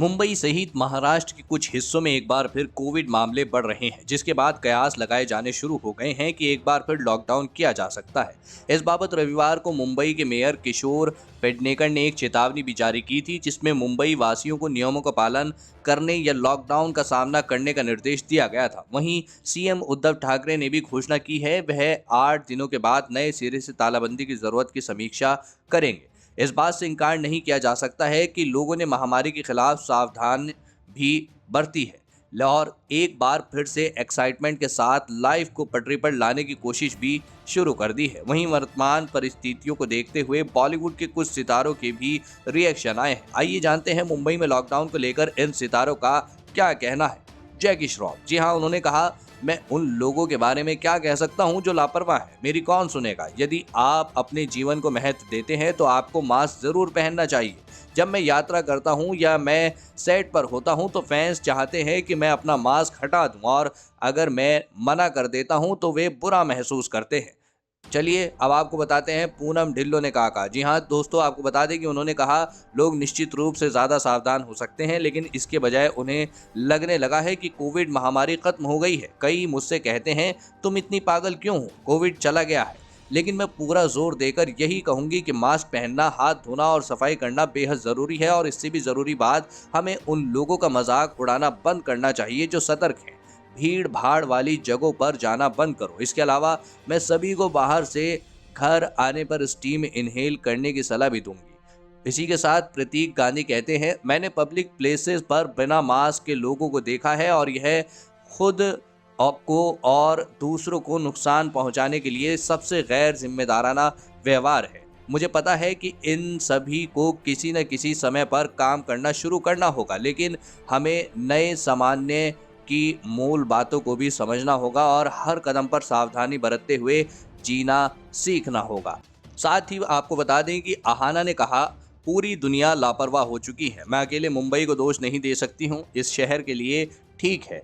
मुंबई सहित महाराष्ट्र के कुछ हिस्सों में एक बार फिर कोविड मामले बढ़ रहे हैं, जिसके बाद कयास लगाए जाने शुरू हो गए हैं कि एक बार फिर लॉकडाउन किया जा सकता है। इस बाबत रविवार को मुंबई के मेयर किशोर पेडनेकर ने एक चेतावनी भी जारी की थी, जिसमें मुंबई वासियों को नियमों का पालन करने या लॉकडाउन का सामना करने का निर्देश दिया गया था। वहीं सीएम उद्धव ठाकरे ने भी घोषणा की है वह 8 दिनों के बाद नए सिरे से तालाबंदी की जरूरत की समीक्षा करेंगे। इस बात से इनकार नहीं किया जा सकता है कि लोगों ने महामारी के खिलाफ सावधान भी बरती है और एक बार फिर से एक्साइटमेंट के साथ लाइफ को पटरी पर लाने की कोशिश भी शुरू कर दी है। वहीं वर्तमान परिस्थितियों को देखते हुए बॉलीवुड के कुछ सितारों के भी रिएक्शन आए हैं। आइए जानते हैं मुंबई में लॉकडाउन को लेकर इन सितारों का क्या कहना है। जैकी श्रॉफ, जी हाँ, उन्होंने कहा, मैं उन लोगों के बारे में क्या कह सकता हूं जो लापरवाह हैं, मेरी कौन सुनेगा। यदि आप अपने जीवन को महत्व देते हैं तो आपको मास्क जरूर पहनना चाहिए। जब मैं यात्रा करता हूं या मैं सेट पर होता हूं तो फैंस चाहते हैं कि मैं अपना मास्क हटा दूं, और अगर मैं मना कर देता हूं तो वे बुरा महसूस करते हैं। चलिए अब आपको बताते हैं पूनम ढिल्लों ने कहा। जी हाँ दोस्तों, आपको बता दें कि उन्होंने कहा, लोग निश्चित रूप से ज़्यादा सावधान हो सकते हैं, लेकिन इसके बजाय उन्हें लगने लगा है कि कोविड महामारी खत्म हो गई है। कई मुझसे कहते हैं, तुम इतनी पागल क्यों हो, कोविड चला गया है। लेकिन मैं पूरा जोर देकर यही कहूंगी कि मास्क पहनना, हाथ धोना और सफाई करना बेहद ज़रूरी है। और इससे भी ज़रूरी बात, हमें उन लोगों का मजाक उड़ाना बंद करना चाहिए जो सतर्क हैं। भीड़ भाड़ वाली जगहों पर जाना बंद करो। इसके अलावा मैं सभी को बाहर से घर आने पर स्टीम इनहेल करने की सलाह भी दूंगी। इसी के साथ प्रतीक गांधी कहते हैं, मैंने पब्लिक प्लेसेस पर बिना मास्क के लोगों को देखा है और यह खुद आपको और दूसरों को नुकसान पहुंचाने के लिए सबसे गैर जिम्मेदाराना व्यवहार है। मुझे पता है कि इन सभी को किसी न किसी समय पर काम करना शुरू करना होगा, लेकिन हमें नए सामान्य की मूल बातों को भी समझना होगा और हर कदम पर सावधानी बरतते हुए जीना सीखना होगा। साथ ही आपको बता दें कि आहाना ने कहा, पूरी दुनिया लापरवाह हो चुकी है, मैं अकेले मुंबई को दोष नहीं दे सकती हूँ। इस शहर के लिए ठीक है,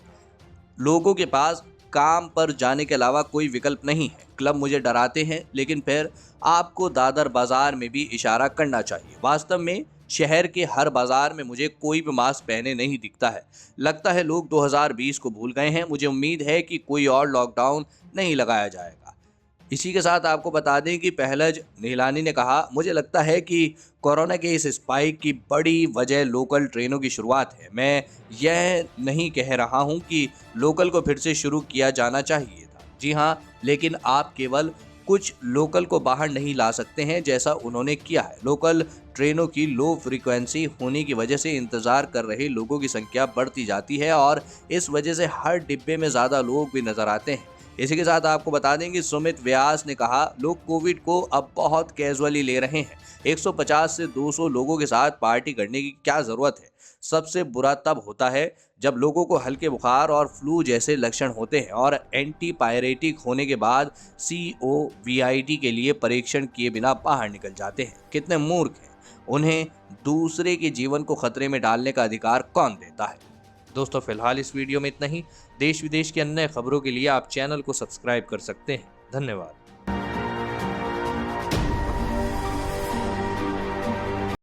लोगों के पास काम पर जाने के अलावा कोई विकल्प नहीं है। क्लब मुझे डराते हैं, लेकिन फिर आपको दादर बाजार में भी इशारा करना चाहिए। वास्तव में शहर के हर बाजार में मुझे कोई भी मास्क पहने नहीं दिखता है। लगता है लोग 2020 को भूल गए हैं। मुझे उम्मीद है कि कोई और लॉकडाउन नहीं लगाया जाएगा। इसी के साथ आपको बता दें कि पहलज नीलानी ने कहा, मुझे लगता है कि कोरोना के इस स्पाइक की बड़ी वजह लोकल ट्रेनों की शुरुआत है। मैं यह नहीं कह रहा हूं कि लोकल को फिर से शुरू किया जाना चाहिए था, जी हाँ, लेकिन आप केवल कुछ लोकल को बाहर नहीं ला सकते हैं जैसा उन्होंने किया है। लोकल ट्रेनों की लो फ्रीक्वेंसी होने की वजह से इंतजार कर रहे लोगों की संख्या बढ़ती जाती है और इस वजह से हर डिब्बे में ज़्यादा लोग भी नजर आते हैं। इसी के साथ आपको बता दें कि सुमित व्यास ने कहा, लोग कोविड को अब बहुत कैजुअली ले रहे हैं। 150 से 200 लोगों के साथ पार्टी करने की क्या जरूरत है। सबसे बुरा तब होता है जब लोगों को हल्के बुखार और फ्लू जैसे लक्षण होते हैं और एंटीपायरेटिक होने के बाद COVID के लिए परीक्षण किए बिना बाहर निकल जाते हैं। कितने मूर्ख हैं, उन्हें दूसरे के जीवन को खतरे में डालने का अधिकार कौन देता है। दोस्तों फिलहाल इस वीडियो में इतना ही। देश विदेश की अन्य खबरों के लिए आप चैनल को सब्सक्राइब कर सकते हैं। धन्यवाद।